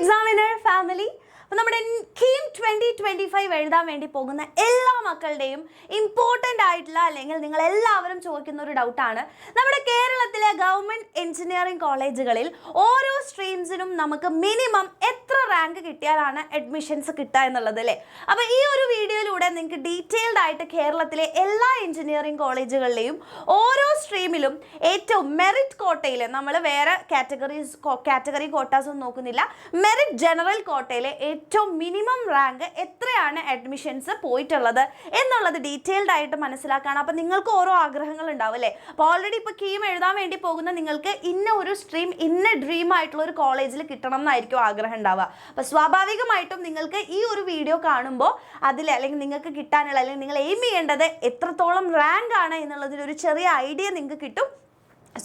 examiner family. അപ്പോൾ നമ്മുടെ കീം 2025 എഴുതാൻ വേണ്ടി പോകുന്ന എല്ലാ മക്കളുടെയും ഇമ്പോർട്ടൻ്റ് ആയിട്ടുള്ള അല്ലെങ്കിൽ നിങ്ങൾ എല്ലാവരും ചോദിക്കുന്ന ഒരു ഡൗട്ടാണ്. നമ്മുടെ കേരളത്തിലെ ഗവൺമെൻറ് എഞ്ചിനീയറിംഗ് കോളേജുകളിൽ ഓരോ സ്ട്രീംസിനും നമുക്ക് മിനിമം എത്ര റാങ്ക് കിട്ടിയാലാണ് അഡ്മിഷൻസ് കിട്ടുക എന്നുള്ളത് അല്ലേ. അപ്പോൾ ഈ ഒരു വീഡിയോയിലൂടെ നിങ്ങൾക്ക് ഡീറ്റെയിൽഡ് ആയിട്ട് കേരളത്തിലെ എല്ലാ എഞ്ചിനീയറിംഗ് കോളേജുകളിലെയും ഓരോ സ്ട്രീമിലും ഏറ്റവും മെറിറ്റ് കോട്ടയിൽ നമ്മൾ വേറെ കാറ്റഗറി കോട്ടാസ് ഒന്നും നോക്കുന്നില്ല, മെറിറ്റ് ജനറൽ കോട്ടയിലെ ഏറ്റവും മിനിമം റാങ്ക് എത്രയാണ് അഡ്മിഷൻസ് പോയിട്ടുള്ളത് എന്നുള്ളത് ഡീറ്റെയിൽഡ് ആയിട്ട് മനസ്സിലാക്കാണ്. അപ്പോൾ നിങ്ങൾക്ക് ഓരോ ആഗ്രഹങ്ങൾ ഉണ്ടാവും അല്ലേ. അപ്പോൾ ഓൾറെഡി ഇപ്പോൾ കീം എഴുതാൻ വേണ്ടി പോകുന്ന നിങ്ങൾക്ക് ഇന്ന ഒരു സ്ട്രീം ഇന്ന ഡ്രീം ആയിട്ടുള്ള ഒരു കോളേജിൽ കിട്ടണം എന്നായിരിക്കും ആഗ്രഹം ഉണ്ടാവുക. അപ്പോൾ സ്വാഭാവികമായിട്ടും നിങ്ങൾക്ക് ഈ ഒരു വീഡിയോ കാണുമ്പോൾ അതിൽ അല്ലെങ്കിൽ നിങ്ങൾക്ക് കിട്ടാനുള്ള അല്ലെങ്കിൽ നിങ്ങൾ എയിം ചെയ്യേണ്ടത് എത്രത്തോളം റാങ്ക് ആണ് എന്നുള്ളതിലൊരു ചെറിയ ഐഡിയ നിങ്ങൾക്ക് കിട്ടും.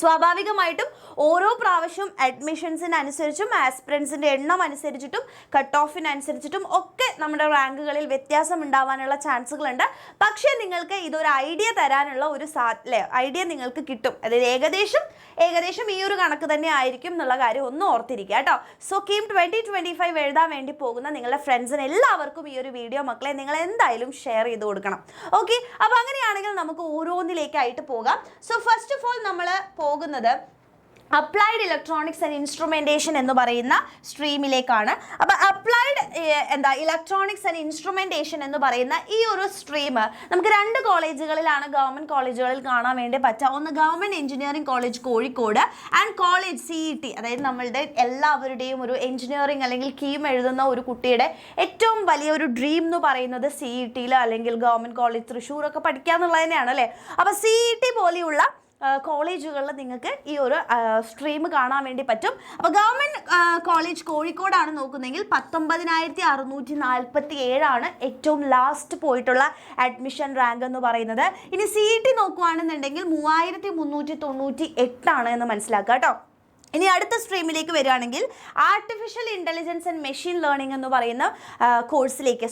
സ്വാഭാവികമായിട്ടും ഓരോ പ്രാവശ്യവും അഡ്മിഷൻസിനനുസരിച്ചും ആസ്പിറൻസിൻ്റെ എണ്ണം അനുസരിച്ചിട്ടും കട്ട് ഓഫിനനുസരിച്ചിട്ടും ഒക്കെ നമ്മുടെ റാങ്കുകളിൽ വ്യത്യാസം ഉണ്ടാവാനുള്ള ചാൻസുകളുണ്ട്. പക്ഷേ നിങ്ങൾക്ക് ഇതൊരു ഐഡിയ തരാനുള്ള ഒരു ഐഡിയ നിങ്ങൾക്ക് കിട്ടും. അതായത് ഏകദേശം ഈ ഒരു കണക്ക് തന്നെ ആയിരിക്കും എന്നുള്ള കാര്യം ഒന്ന് ഓർത്തിരിക്കുക കേട്ടോ. സോ കീം 2025 എഴുതാൻ വേണ്ടി പോകുന്ന നിങ്ങളുടെ ഫ്രണ്ട്സിന് എല്ലാവർക്കും ഈ ഒരു വീഡിയോ മക്കളെ നിങ്ങൾ എന്തായാലും ഷെയർ ചെയ്ത് കൊടുക്കണം. ഓക്കെ, അപ്പോൾ അങ്ങനെയാണെങ്കിൽ നമുക്ക് ഓരോന്നിലേക്കായിട്ട് പോകാം. സോ ഫസ്റ്റ് ഓഫ് ഓൾ നമ്മൾ പോകുന്നത് അപ്ലൈഡ് ഇലക്ട്രോണിക്സ് ആൻഡ് ഇൻസ്ട്രുമെൻറ്റേഷൻ എന്ന് പറയുന്ന സ്ട്രീമിലേക്കാണ്. അപ്പോൾ അപ്ലൈഡ് ഇലക്ട്രോണിക്സ് ആൻഡ് ഇൻസ്ട്രുമെൻറ്റേഷൻ എന്ന് പറയുന്ന ഈ ഒരു സ്ട്രീം നമുക്ക് രണ്ട് കോളേജുകളിലാണ് ഗവൺമെൻറ് കോളേജുകളിൽ കാണാൻ വേണ്ടി പറ്റുക. ഒന്ന് government engineering college Kozhikode and college CET, അതായത് നമ്മളുടെ എല്ലാവരുടെയും ഒരു എഞ്ചിനീയറിംഗ് അല്ലെങ്കിൽ കീം എഴുതുന്ന ഒരു കുട്ടിയുടെ ഏറ്റവും വലിയൊരു ഡ്രീം എന്ന് പറയുന്നത് CETയിൽ അല്ലെങ്കിൽ ഗവൺമെൻറ് കോളേജ് തൃശ്ശൂരൊക്കെ പഠിക്കുക എന്നുള്ളത് തന്നെയാണ് അല്ലേ. അപ്പോൾ CET പോലെയുള്ള കോളേജുകളിൽ നിങ്ങൾക്ക് ഈ ഒരു സ്ട്രീം കാണാൻ വേണ്ടി പറ്റും. അപ്പോൾ ഗവൺമെൻറ് കോളേജ് കോഴിക്കോടാണ് നോക്കുന്നതെങ്കിൽ 19,647 ഏറ്റവും ലാസ്റ്റ് പോയിട്ടുള്ള അഡ്മിഷൻ റാങ്ക് എന്ന് പറയുന്നത്. ഇനി CET നോക്കുകയാണെന്നുണ്ടെങ്കിൽ 3,398 എന്ന് മനസ്സിലാക്കുക കേട്ടോ. ഇനി അടുത്ത സ്ട്രീമിലേക്ക് വരികയാണെങ്കിൽ artificial intelligence and machine learning എന്ന് പറയുന്ന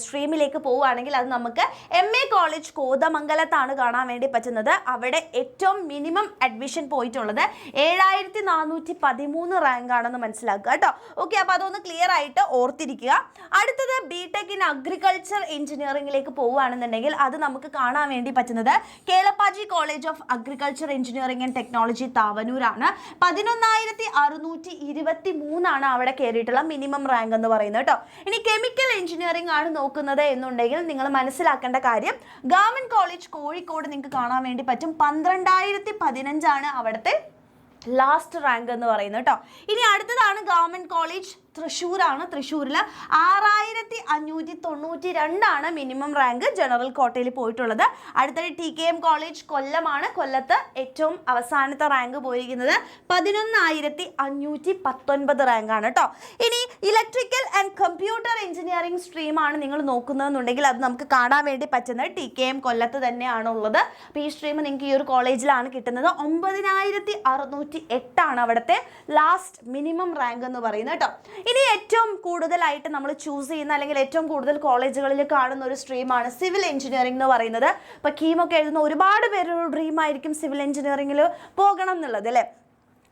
സ്ട്രീമിലേക്ക് പോവുകയാണെങ്കിൽ അത് നമുക്ക് MA കോളേജ് കോതമംഗലത്താണ് കാണാൻ വേണ്ടി പറ്റുന്നത്. അവിടെ ഏറ്റവും മിനിമം അഡ്മിഷൻ പോയിട്ടുള്ളത് 7,413 റാങ്ക് ആണെന്ന് മനസ്സിലാക്കുക കേട്ടോ. ഓക്കെ, അപ്പോൾ അതൊന്ന് ക്ലിയർ ആയിട്ട് ഓർത്തിരിക്കുക. അടുത്തത് BTech ഇൻ അഗ്രികൾച്ചർ എഞ്ചിനീയറിംഗിലേക്ക് പോവുകയാണെന്നുണ്ടെങ്കിൽ അത് നമുക്ക് കാണാൻ വേണ്ടി പറ്റുന്നത് Kelappaji college of agriculture engineering and technology താവനൂരാണ്. 11,623 അവിടെ കയറിയിട്ടുള്ള മിനിമം റാങ്ക് എന്ന് പറയുന്നത് കേട്ടോ. ഇനി കെമിക്കൽ എഞ്ചിനീയറിംഗ് ആണ് നോക്കുന്നത് എന്നുണ്ടെങ്കിൽ നിങ്ങൾ മനസ്സിലാക്കേണ്ട കാര്യം ഗവൺമെൻറ് കോളേജ് കോഴിക്കോട് നിങ്ങൾക്ക് കാണാൻ വേണ്ടി പറ്റും. 12,015 അവിടുത്തെ ലാസ്റ്റ് റാങ്ക് എന്ന് പറയുന്നത് കേട്ടോ. ഇനി അടുത്തതാണ് ഗവൺമെൻറ് കോളേജ് തൃശ്ശൂരാണ്. തൃശ്ശൂരിൽ 6,592 മിനിമം റാങ്ക് ജനറൽ കോട്ടയിൽ പോയിട്ടുള്ളത്. അടുത്തത് TKM കോളേജ് കൊല്ലമാണ്. കൊല്ലത്ത് ഏറ്റവും അവസാനത്തെ റാങ്ക് പോയിരിക്കുന്നത് 11,519 റാങ്കാണ് കേട്ടോ. ഇനി ഇലക്ട്രിക്കൽ ആൻഡ് കമ്പ്യൂട്ടർ എഞ്ചിനീയറിംഗ് സ്ട്രീമാണ് നിങ്ങൾ നോക്കുന്നതെന്നുണ്ടെങ്കിൽ അത് നമുക്ക് കാണാൻ വേണ്ടി പറ്റുന്നത് TKM കൊല്ലത്ത് തന്നെയാണ് ഉള്ളത്. അപ്പോൾ ഈ സ്ട്രീം നിങ്ങൾക്ക് ഈ ഒരു കോളേജിലാണ് കിട്ടുന്നത്. 9,608 അവിടുത്തെ ലാസ്റ്റ് മിനിമം റാങ്ക് എന്ന് പറയുന്നത് കേട്ടോ. ഇനി ഏറ്റവും കൂടുതലായിട്ട് നമ്മൾ ചൂസ് ചെയ്യുന്ന അല്ലെങ്കിൽ ഏറ്റവും കൂടുതൽ കോളേജുകളിൽ കാണുന്ന ഒരു സ്ട്രീമാണ് സിവിൽ എഞ്ചിനീയറിംഗ് എന്ന് പറയുന്നത്. ഇപ്പോൾ കീമൊക്കെ എഴുതുന്ന ഒരുപാട് പേരൊരു ഡ്രീം ആയിരിക്കും സിവിൽ എഞ്ചിനീയറിംഗിൽ പോകണം എന്നുള്ളത് അല്ലേ.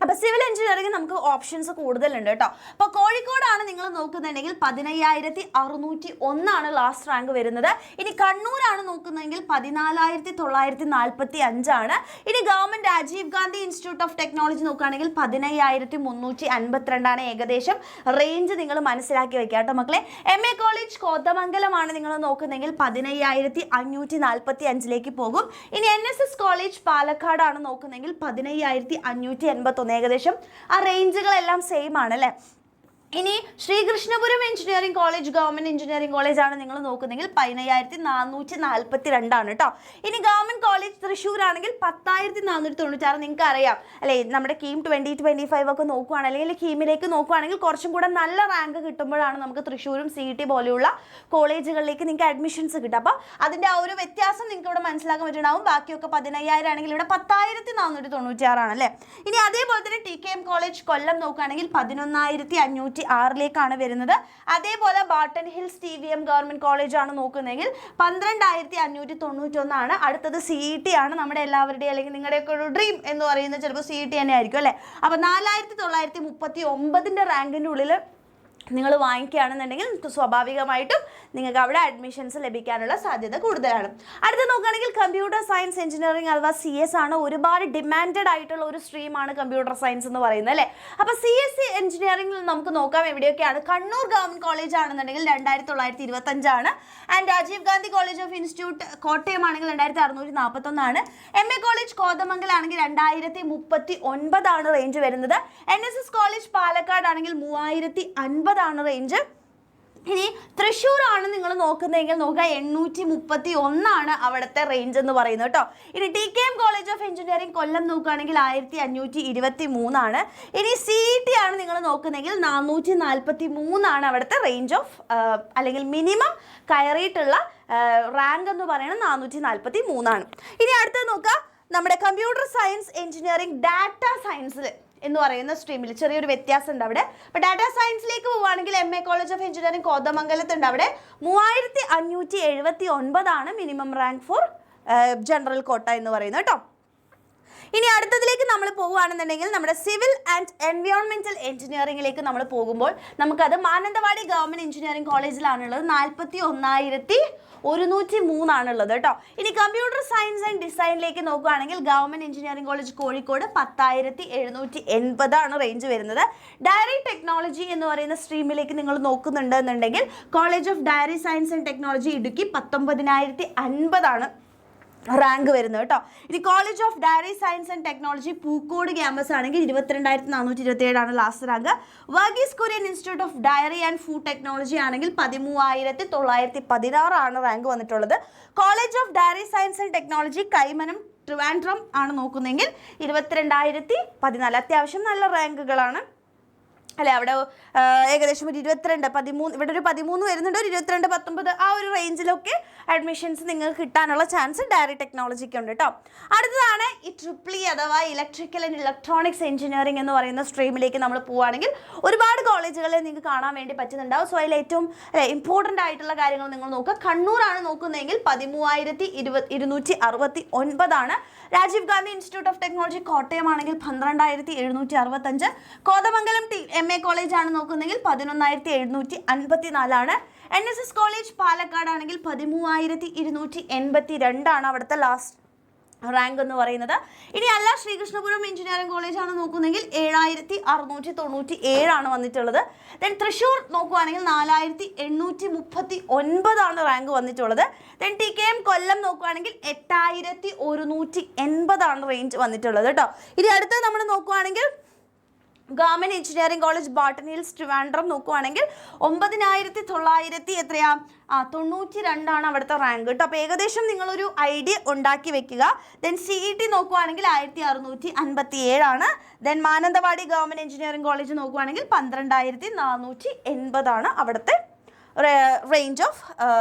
അപ്പോൾ സിവിൽ എഞ്ചിനീയറിംഗ് നമുക്ക് ഓപ്ഷൻസ് കൂടുതലുണ്ട് കേട്ടോ. അപ്പോൾ കോഴിക്കോടാണ് നിങ്ങൾ നോക്കുന്നുണ്ടെങ്കിൽ 15,601 ലാസ്റ്റ് റാങ്ക് വരുന്നത്. ഇനി കണ്ണൂരാണ് നോക്കുന്നതെങ്കിൽ 14,945. ഇനി government Rajiv Gandhi institute of technology നോക്കുകയാണെങ്കിൽ 15,352 ഏകദേശം റേഞ്ച് നിങ്ങൾ മനസ്സിലാക്കി വെക്കുക കേട്ടോ മക്കളെ. MA കോളേജ് കോതമംഗലമാണ് നിങ്ങൾ നോക്കുന്നതെങ്കിൽ 15,545 പോകും. ഇനി NSS കോളേജ് പാലക്കാടാണ് നോക്കുന്നതെങ്കിൽ 15,581. ഏകദേശം ആ റേഞ്ചുകളെല്ലാം സെയിം ആണ് അല്ലേ. ഇനി Sreekrishnapuram engineering college government engineering കോളേജാണ് നിങ്ങൾ നോക്കുന്നെങ്കിൽ 15,442 കേട്ടോ. ഇനി ഗവൺമെൻറ് കോളേജ് തൃശ്ശൂർ ആണെങ്കിൽ 10,496. നിങ്ങൾക്ക് അറിയാം അല്ലേ, നമ്മുടെ കീം 2025 ഒക്കെ നോക്കുകയാണെങ്കിൽ അല്ലെങ്കിൽ കീമിലേക്ക് നോക്കുകയാണെങ്കിൽ കുറച്ചും കൂടെ നല്ല റാങ്ക് കിട്ടുമ്പോഴാണ് നമുക്ക് തൃശ്ശൂരും CET പോലെയുള്ള കോളേജുകളിലേക്ക് നിങ്ങൾക്ക് അഡ്മിഷൻസ് കിട്ടുക. അപ്പോൾ അതിൻ്റെ ആ ഒരു വ്യത്യാസം നിങ്ങൾക്ക് ഇവിടെ മനസ്സിലാക്കാൻ പറ്റുന്നുണ്ടാവും. ബാക്കിയൊക്കെ 15,000 ആണെങ്കിൽ ഇവിടെ 10,496 ആണല്ലേ. ഇനി അതേപോലെ തന്നെ TKM കോളേജ് കൊല്ലം നോക്കുകയാണെങ്കിൽ 11,500 6ലേക്കാണ് വരുന്നത്. അതേപോലെ Barton hills TVM government college ആണ് നോക്കുന്നതെങ്കിൽ 12,591. അടുത്തത് CET ആണ്. നമ്മുടെ എല്ലാവരുടെയും അല്ലെങ്കിൽ നിങ്ങളുടെയൊക്കെ ഒരു ഡ്രീം എന്ന് പറയുന്നത് ചിലപ്പോൾ CET തന്നെ ആയിരിക്കും അല്ലേ. അപ്പോൾ 4,939 റാങ്കിൻ്റെ ഉള്ളിൽ നിങ്ങൾ വാങ്ങിക്കുകയാണെന്നുണ്ടെങ്കിൽ സ്വാഭാവികമായിട്ടും നിങ്ങൾക്ക് അവിടെ അഡ്മിഷൻസ് ലഭിക്കാനുള്ള സാധ്യത കൂടുതലാണ്. അടുത്ത് നോക്കുകയാണെങ്കിൽ കമ്പ്യൂട്ടർ സയൻസ് എഞ്ചിനീയറിംഗ് അഥവാ CS ആണ്. ഒരുപാട് ഡിമാൻഡഡ് ആയിട്ടുള്ള ഒരു സ്ട്രീമാണ് കമ്പ്യൂട്ടർ സയൻസ് എന്ന് പറയുന്നത് അല്ലേ. അപ്പോൾ CSE എഞ്ചിനീയറിംഗിൽ നമുക്ക് നോക്കാം എവിടെയൊക്കെയാണ്. കണ്ണൂർ ഗവൺമെൻറ് കോളേജ് ആണെന്നുണ്ടെങ്കിൽ 2925 and Rajiv Gandhi college of institute Kottayam ആണെങ്കിൽ 2641. MA കോളേജ് കോതമംഗലം ആണെങ്കിൽ 2039 റേഞ്ച് വരുന്നത്. NSS കോളേജ് പാലക്കാട് ആണെങ്കിൽ 3050 റേഞ്ച്. ഇനി തൃശ്ശൂർ ആണ് നിങ്ങൾ നോക്കുന്നതെങ്കിൽ നോക്കുക 831 അവിടുത്തെ റേഞ്ച് എന്ന് പറയുന്നത് കേട്ടോ. ഇനി TKM കോളേജ് ഓഫ് എഞ്ചിനീയറിംഗ് കൊല്ലം നോക്കുകയാണെങ്കിൽ 1523. ഇനി CET ആണ് നിങ്ങൾ നോക്കുന്നതെങ്കിൽ 443 അവിടുത്തെ റേഞ്ച് ഓഫ് അല്ലെങ്കിൽ മിനിമം കയറിയിട്ടുള്ള റാങ്ക് എന്ന് പറയുന്നത് 443. ഇനി അടുത്തത് നോക്കുക നമ്മുടെ കമ്പ്യൂട്ടർ സയൻസ് എഞ്ചിനീയറിംഗ് ഡാറ്റ സയൻസിൽ എന്ന് പറയുന്ന സ്ട്രീമിൽ ചെറിയൊരു വ്യത്യാസം ഉണ്ട് അവിടെ. അപ്പോൾ ഡാറ്റാ സയൻസിലേക്ക് പോവുകയാണെങ്കിൽ MA കോളേജ് ഓഫ് എഞ്ചിനീയറിംഗ് കോതമംഗലത്തുണ്ട്. അവിടെ 3579 മിനിമം റാങ്ക് ഫോർ ജനറൽ കോട്ട എന്ന് പറയുന്നത് കേട്ടോ. ഇനി അടുത്തതിലേക്ക് നമ്മൾ പോവുകയാണെന്നുണ്ടെങ്കിൽ നമ്മുടെ സിവിൽ ആൻഡ് എൻവയോൺമെൻറ്റൽ എഞ്ചിനീയറിംഗിലേക്ക് നമ്മൾ പോകുമ്പോൾ നമുക്കത് മാനന്തവാടി ഗവൺമെൻറ് എഞ്ചിനീയറിംഗ് കോളേജിലാണുള്ളത്. 41,103 ഉള്ളത് കേട്ടോ. ഇനി കമ്പ്യൂട്ടർ സയൻസ് ആൻഡ് ഡിസൈനിലേക്ക് നോക്കുകയാണെങ്കിൽ government engineering college Kozhikode 10,780 range വരുന്നത്. ഡയറി ടെക്നോളജി എന്ന് പറയുന്ന സ്ട്രീമിലേക്ക് നിങ്ങൾ നോക്കുന്നുണ്ടെന്നുണ്ടെങ്കിൽ college of dairy science and technology Idukki 19,050 rank വരുന്നത് കേട്ടോ. ഇനി college of dairy science and technology Pookode campus ആണെങ്കിൽ 22,427 last rank. Varghese Kurien institute of dairy and food technology ആണെങ്കിൽ 13,916 റാങ്ക് വന്നിട്ടുള്ളത്. College of dairy science and technology Kaimanam Trivandrum ആണ് നോക്കുന്നതെങ്കിൽ 22,014. അത്യാവശ്യം നല്ല റാങ്കുകളാണ് അല്ലേ. അവിടെ ഏകദേശം ഒരു 13 ഇവിടെ ഒരു 13 വരുന്നുണ്ട്, ഒരു 22, 19 ആ ഒരു റേഞ്ചിലൊക്കെ അഡ്മിഷൻസ് നിങ്ങൾക്ക് കിട്ടാനുള്ള ചാൻസ് ഡയറി ടെക്നോളജിക്ക് ഉണ്ട് കേട്ടോ. അടുത്തതാണ് ഈ ട്രിപ്പിൾ അഥവാ ഇലക്ട്രിക്കൽ ആൻഡ് ഇലക്ട്രോണിക്സ് എഞ്ചിനീയറിംഗ് എന്ന് പറയുന്ന സ്ട്രീമിലേക്ക് നമ്മൾ പോവുകയാണെങ്കിൽ ഒരുപാട് കോളേജുകളെ നിങ്ങൾക്ക് കാണാൻ വേണ്ടി പറ്റുന്നുണ്ടാവും. സോ അതിൽ ഏറ്റവും ഇമ്പോർട്ടൻ്റ് ആയിട്ടുള്ള കാര്യങ്ങൾ നിങ്ങൾ നോക്കുക. കണ്ണൂരാണ് നോക്കുന്നതെങ്കിൽ 13,269. Rajiv Gandhi institute of technology Kottayam ആണെങ്കിൽ 12,765. കോതമംഗലം MA കോളേജ് ആണ് നോക്കുന്നതെങ്കിൽ 11,754. NSS കോളേജ് പാലക്കാട് ആണെങ്കിൽ 13,282 അവിടുത്തെ ലാസ്റ്റ് റാങ്ക് എന്ന് പറയുന്നത്. ഇനി അല്ല ശ്രീകൃഷ്ണപുരം എഞ്ചിനീയറിംഗ് കോളേജ് ആണ് നോക്കുന്നതെങ്കിൽ 7,697 വന്നിട്ടുള്ളത്. ദെൻ തൃശ്ശൂർ നോക്കുകയാണെങ്കിൽ 4,839 റാങ്ക് വന്നിട്ടുള്ളത്. ദെൻ TKM കൊല്ലം നോക്കുകയാണെങ്കിൽ 8,180 റേഞ്ച് വന്നിട്ടുള്ളത് കേട്ടോ. ഇനി അടുത്ത് നമ്മൾ നോക്കുകയാണെങ്കിൽ government engineering college Barton hills Trivandrum നോക്കുവാണെങ്കിൽ 9,992 അവിടുത്തെ റാങ്ക് കേട്ടോ. അപ്പോൾ ഏകദേശം നിങ്ങളൊരു ഐഡിയ ഉണ്ടാക്കി വെക്കുക. ദെൻ CET നോക്കുവാണെങ്കിൽ 1,657. Then Mananthavady government engineering college നോക്കുവാണെങ്കിൽ 12,480 അവിടുത്തെ റേഞ്ച് ഓഫ്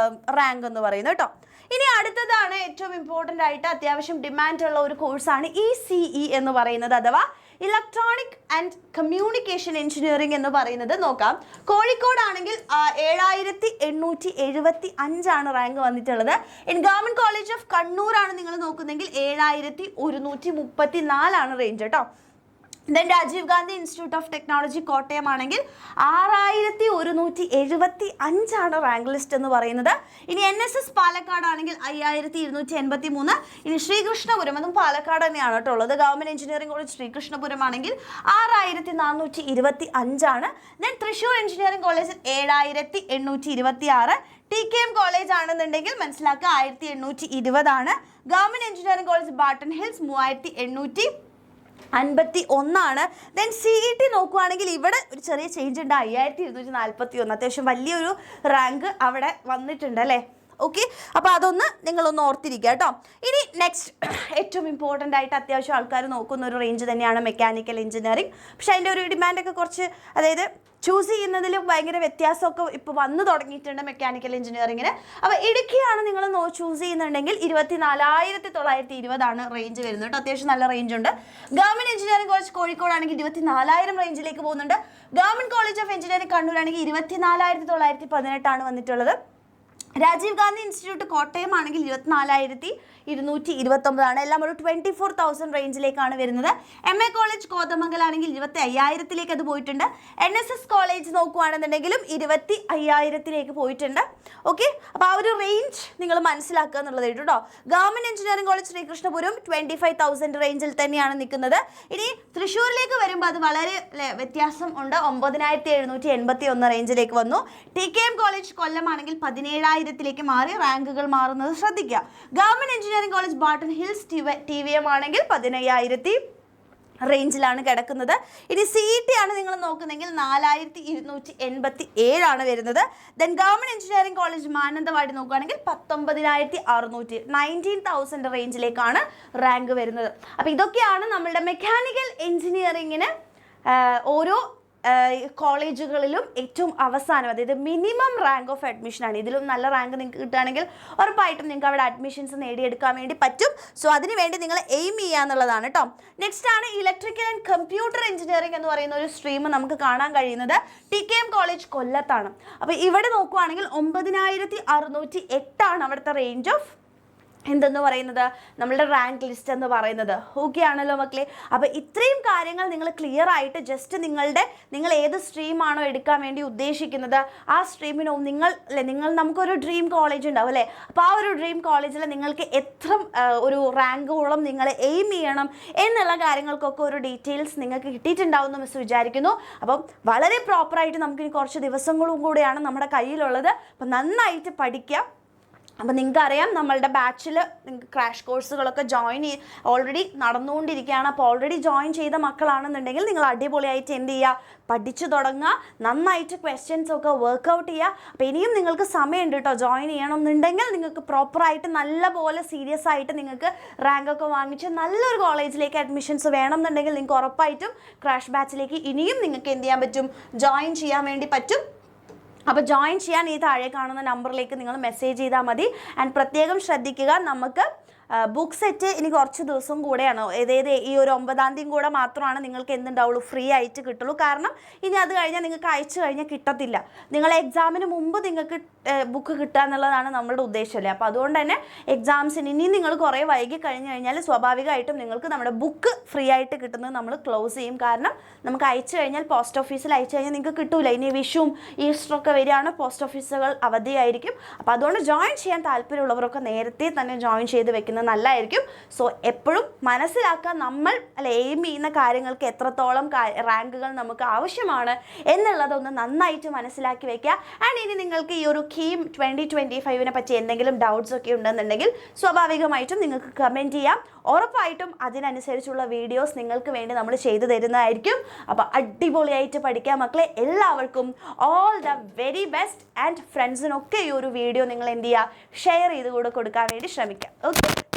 റാങ്ക് എന്ന് പറയുന്നത് കേട്ടോ. ഇനി അടുത്തതാണ് ഏറ്റവും ഇമ്പോർട്ടൻ്റ് ആയിട്ട് അത്യാവശ്യം ഡിമാൻഡുള്ള ഒരു കോഴ്സാണ് ECE എന്ന് പറയുന്നത് അഥവാ ഇലക്ട്രോണിക് ആൻഡ് കമ്മ്യൂണിക്കേഷൻ എഞ്ചിനീയറിംഗ് എന്ന് പറയുന്നത്. നോക്കാം, കോഴിക്കോടാണെങ്കിൽ 7,875 റാങ്ക് വന്നിട്ടുള്ളത്. ഇൻ ഗവൺമെൻറ് കോളേജ് ഓഫ് കണ്ണൂരാണ് നിങ്ങൾ നോക്കുന്നതെങ്കിൽ 7,134 റേഞ്ച് കേട്ടോ. Then Rajiv Gandhi institute of technology Kottayam ആണെങ്കിൽ 6,175 റാങ്ക് ലിസ്റ്റ് എന്ന് പറയുന്നത്. ഇനി NSS പാലക്കാട് ആണെങ്കിൽ 5,283. ഇനി ശ്രീകൃഷ്ണപുരം, അതും പാലക്കാട് തന്നെയാണ് കേട്ടോ ഉള്ളത്. ഗവൺമെൻറ് എഞ്ചിനീയറിംഗ് കോളേജ് ശ്രീകൃഷ്ണപുരം ആണെങ്കിൽ 6,425. ദെൻ തൃശ്ശൂർ എഞ്ചിനീയറിംഗ് കോളേജിൽ 7,826. TKM കോളേജ് ആണെന്നുണ്ടെങ്കിൽ മനസ്സിലാക്കുക 1,820. Government engineering college Barton hills 3,851. Then CET നോക്കുകയാണെങ്കിൽ ഇവിടെ ഒരു ചെറിയ ചേഞ്ച് ഉണ്ട്, 5,241. അത്യാവശ്യം വലിയൊരു റാങ്ക് അവിടെ വന്നിട്ടുണ്ട് അല്ലേ. ഓക്കെ, അപ്പോൾ അതൊന്ന് നിങ്ങളൊന്ന് ഓർത്തിരിക്കുക കേട്ടോ. ഇനി നെക്സ്റ്റ് ഏറ്റവും ഇമ്പോർട്ടൻ്റ് ആയിട്ട് അത്യാവശ്യം ആൾക്കാർ നോക്കുന്ന ഒരു റേഞ്ച് തന്നെയാണ് മെക്കാനിക്കൽ എഞ്ചിനീയറിംഗ്. പക്ഷേ അതിൻ്റെ ഒരു ഡിമാൻഡൊക്കെ കുറച്ച്, അതായത് ചൂസ് ചെയ്യുന്നതിൽ ഭയങ്കര വ്യത്യാസമൊക്കെ ഇപ്പോൾ വന്നു തുടങ്ങിയിട്ടുണ്ട് മെക്കാനിക്കൽ എഞ്ചിനീയറിങ്ങിന്. അപ്പോൾ ഇടുക്കിയാണ് നിങ്ങൾ ചൂസ് ചെയ്യുന്നുണ്ടെങ്കിൽ 24,920 റേഞ്ച് വരുന്നത് കേട്ടോ. അത്യാവശ്യം നല്ല റേഞ്ച് ഉണ്ട്. ഗവൺമെൻറ് എഞ്ചിനീയറിംഗ് കോളേജ് കോഴിക്കോടാണെങ്കിൽ 24,000 റേഞ്ചിലേക്ക് പോകുന്നുണ്ട്. ഗവൺമെൻറ് കോളേജ് ഓഫ് എഞ്ചിനീയറിംഗ് കണ്ണൂരാണെങ്കിൽ 24,918 വന്നിട്ടുള്ളത്. രാജീവ് ഗാന്ധി ഇൻസ്റ്റിറ്റ്യൂട്ട് കോട്ടയം ആണെങ്കിൽ 24,229 എല്ലാം ഒരു 24,000 റേഞ്ചിലേക്കാണ് വരുന്നത്. MA കോളേജ് കോതമംഗൽ ആണെങ്കിൽ 25,000 അത് പോയിട്ടുണ്ട്. NSS കോളേജ് നോക്കുകയാണെന്നുണ്ടെങ്കിലും 25,000 പോയിട്ടുണ്ട്. ഓക്കെ, അപ്പോൾ ആ ഒരു റേഞ്ച് നിങ്ങൾ മനസ്സിലാക്കുക എന്നുള്ളത് കേട്ടോ. ഗവൺമെന്റ് എഞ്ചിനീയറിംഗ് കോളേജ് ശ്രീകൃഷ്ണപുരം 25,000 റേഞ്ചിൽ തന്നെയാണ് നിൽക്കുന്നത്. ഇനി തൃശ്ശൂരിലേക്ക് വരുമ്പോൾ അത് വളരെ വ്യത്യാസം ഉണ്ട്, 9,781 റേഞ്ചിലേക്ക് വന്നു. TKM കോളേജ് കൊല്ലമാണെങ്കിൽ 17,000 മാറി, റാങ്കുകൾ മാറുന്നത് ശ്രദ്ധിക്കുക. Government engineering college Barton hills TVM ആണെങ്കിൽ 15,000 റേഞ്ചിലാണ് കിടക്കുന്നത്. ഇനി CET ആണ് നിങ്ങൾ നോക്കുന്നെങ്കിൽ 4,287 ആണ് വരുന്നത്. Then government engineering college Mananthavady നോക്കുകയാണെങ്കിൽ 19,600 19,000 റേഞ്ചിലേക്കാണ് റാങ്ക് വരുന്നത്. അപ്പോൾ ഇതൊക്കെയാണ് നമ്മളുടെ മെക്കാനിക്കൽ എഞ്ചിനീയറിംഗിന് ഓരോ കോളേജുകളിലും ഏറ്റവും അവസാനം, അതായത് മിനിമം റാങ്ക് ഓഫ് അഡ്മിഷനാണ്. ഇതിലും നല്ല റാങ്ക് നിങ്ങൾക്ക് കിട്ടുകയാണെങ്കിൽ ഉറപ്പായിട്ടും നിങ്ങൾക്ക് അവിടെ അഡ്മിഷൻസ് നേടിയെടുക്കാൻ വേണ്ടി പറ്റും. സോ അതിന് വേണ്ടി നിങ്ങൾ എയിം ചെയ്യുക എന്നുള്ളതാണ് കേട്ടോ. നെക്സ്റ്റ് ആണ് ഇലക്ട്രിക്കൽ ആൻഡ് കമ്പ്യൂട്ടർ എഞ്ചിനീയറിംഗ് എന്ന് പറയുന്ന ഒരു സ്ട്രീം നമുക്ക് കാണാൻ കഴിയുന്നത് TKM കോളേജ് കൊല്ലത്താണ്. അപ്പോൾ ഇവിടെ നോക്കുകയാണെങ്കിൽ 9,608 ആണ് അവിടുത്തെ റേഞ്ച് ഓഫ് എന്തെന്ന് പറയുന്നത്, നമ്മളുടെ റാങ്ക് ലിസ്റ്റ് എന്ന് പറയുന്നത്. ഓക്കെ ആണല്ലോ മക്കളെ. അപ്പോൾ ഇത്രയും കാര്യങ്ങൾ നിങ്ങൾ ക്ലിയർ ആയിട്ട് ജസ്റ്റ് നിങ്ങൾ ഏത് സ്ട്രീമാണോ എടുക്കാൻ വേണ്ടി ഉദ്ദേശിക്കുന്നത് ആ സ്ട്രീമിനോ നിങ്ങൾ നമുക്കൊരു ഡ്രീം കോളേജ് ഉണ്ടാവും അല്ലേ. അപ്പോൾ ആ ഒരു ഡ്രീം കോളേജിൽ നിങ്ങൾക്ക് എത്ര ഒരു റാങ്കോളം നിങ്ങൾ എയിം ചെയ്യണം എന്നുള്ള കാര്യങ്ങൾക്കൊക്കെ ഒരു ഡീറ്റെയിൽസ് നിങ്ങൾക്ക് കിട്ടിയിട്ടുണ്ടാവും എന്ന് മിസ് വിചാരിക്കുന്നു. അപ്പം വളരെ പ്രോപ്പറായിട്ട് നമുക്കിനി കുറച്ച് ദിവസങ്ങളും കൂടെയാണ് നമ്മുടെ കയ്യിലുള്ളത്. അപ്പം നന്നായിട്ട് പഠിക്കുക. അപ്പോൾ നിങ്ങൾക്കറിയാം നമ്മളുടെ ബാച്ചിൽ നിങ്ങൾക്ക് ക്രാഷ് കോഴ്സുകളൊക്കെ ഓൾറെഡി നടന്നുകൊണ്ടിരിക്കുകയാണ്. അപ്പോൾ ഓൾറെഡി ജോയിൻ ചെയ്ത മക്കളാണെന്നുണ്ടെങ്കിൽ നിങ്ങൾ അടിപൊളിയായിട്ട് എന്ത് ചെയ്യുക, പഠിച്ചു തുടങ്ങുക, നന്നായിട്ട് ക്വസ്റ്റ്യൻസ് ഒക്കെ വർക്കൗട്ട് ചെയ്യുക. അപ്പോൾ ഇനിയും നിങ്ങൾക്ക് സമയമുണ്ട് കേട്ടോ. ജോയിൻ ചെയ്യണമെന്നുണ്ടെങ്കിൽ നിങ്ങൾക്ക് പ്രോപ്പറായിട്ട് നല്ലപോലെ സീരിയസ് ആയിട്ട് നിങ്ങൾക്ക് റാങ്കൊക്കെ വാങ്ങിച്ച് നല്ലൊരു കോളേജിലേക്ക് അഡ്മിഷൻസ് വേണമെന്നുണ്ടെങ്കിൽ നിങ്ങൾക്ക് ഉറപ്പായിട്ടും ക്രാഷ് ബാച്ചിലേക്ക് ഇനിയും നിങ്ങൾക്ക് എന്ത് ചെയ്യാൻ പറ്റും, ജോയിൻ ചെയ്യാൻ വേണ്ടി പറ്റും. അപ്പോൾ ജോയിൻ ചെയ്യാൻ ഈ താഴെ കാണുന്ന നമ്പറിലേക്ക് നിങ്ങൾ മെസ്സേജ് ചെയ്താൽ മതി. ആൻഡ് പ്രത്യേകം ശ്രദ്ധിക്കുക, നമുക്ക് ബുക്ക് സെറ്റ് ഇനി കുറച്ച് ദിവസം കൂടെയാണ്, ഏതേത് ഈ ഒരു 9-ാം തീയതി കൂടെ മാത്രമാണ് നിങ്ങൾക്ക് എന്തുണ്ടാവുള്ളൂ, ഫ്രീ ആയിട്ട് കിട്ടുള്ളൂ. കാരണം ഇനി അത് കഴിഞ്ഞാൽ നിങ്ങൾക്ക് അയച്ചു കഴിഞ്ഞാൽ കിട്ടത്തില്ല. നിങ്ങൾ എക്സാമിന് മുമ്പ് നിങ്ങൾക്ക് ബുക്ക് കിട്ടുക എന്നുള്ളതാണ് നമ്മളുടെ ഉദ്ദേശമല്ലേ. അപ്പോൾ അതുകൊണ്ട് തന്നെ എക്സാംസിന് ഇനി നിങ്ങൾ കുറേ വൈകി കഴിഞ്ഞ് കഴിഞ്ഞാൽ സ്വാഭാവികമായിട്ടും നിങ്ങൾക്ക് നമ്മുടെ ബുക്ക് ഫ്രീ ആയിട്ട് കിട്ടുന്നത് നമ്മൾ ക്ലോസ് ചെയ്യും. കാരണം നമുക്ക് അയച്ചു കഴിഞ്ഞാൽ പോസ്റ്റ് ഓഫീസിൽ അയച്ചു കഴിഞ്ഞാൽ നിങ്ങൾക്ക് കിട്ടൂല. ഇനി വിഷുവും ഈസ്റ്ററൊക്കെ വരികയാണ്, പോസ്റ്റ് ഓഫീസുകൾ അവധിയായിരിക്കും. അപ്പോൾ അതുകൊണ്ട് ജോയിൻ ചെയ്യാൻ താല്പര്യമുള്ളവരൊക്കെ നേരത്തെ തന്നെ ജോയിൻ ചെയ്ത് വെക്കുന്നത് നല്ലതായിരിക്കും. സോ എപ്പോഴും മനസ്സിലാക്കാൻ നമ്മൾ എയിം ചെയ്യുന്ന കാര്യങ്ങൾക്ക് എത്രത്തോളം റാങ്കുകൾ നമുക്ക് ആവശ്യമാണ് എന്നുള്ളതൊന്ന് നന്നായിട്ട് മനസ്സിലാക്കി വെക്കുക. ആൻഡ് ഇനി നിങ്ങൾക്ക് ഈ ഒരു KEAM 2025 പറ്റി എന്തെങ്കിലും ഡൗട്ട്സ് ഒക്കെ ഉണ്ടെന്നുണ്ടെങ്കിൽ സ്വാഭാവികമായിട്ടും നിങ്ങൾക്ക് കമൻറ്റ് ചെയ്യാം. ഉറപ്പായിട്ടും അതിനനുസരിച്ചുള്ള വീഡിയോസ് നിങ്ങൾക്ക് വേണ്ടി നമ്മൾ ചെയ്തു തരുന്നതായിരിക്കും. അപ്പോൾ അടിപൊളിയായിട്ട് പഠിക്കാം മക്കളെ. എല്ലാവർക്കും all the very best. And ഫ്രണ്ട്സിനൊക്കെ ഈ ഒരു വീഡിയോ നിങ്ങൾ എന്ത് ചെയ്യുക, ഷെയർ ചെയ്ത് കൂടെ കൊടുക്കാൻ വേണ്ടി ശ്രമിക്കാം. ഓക്കെ.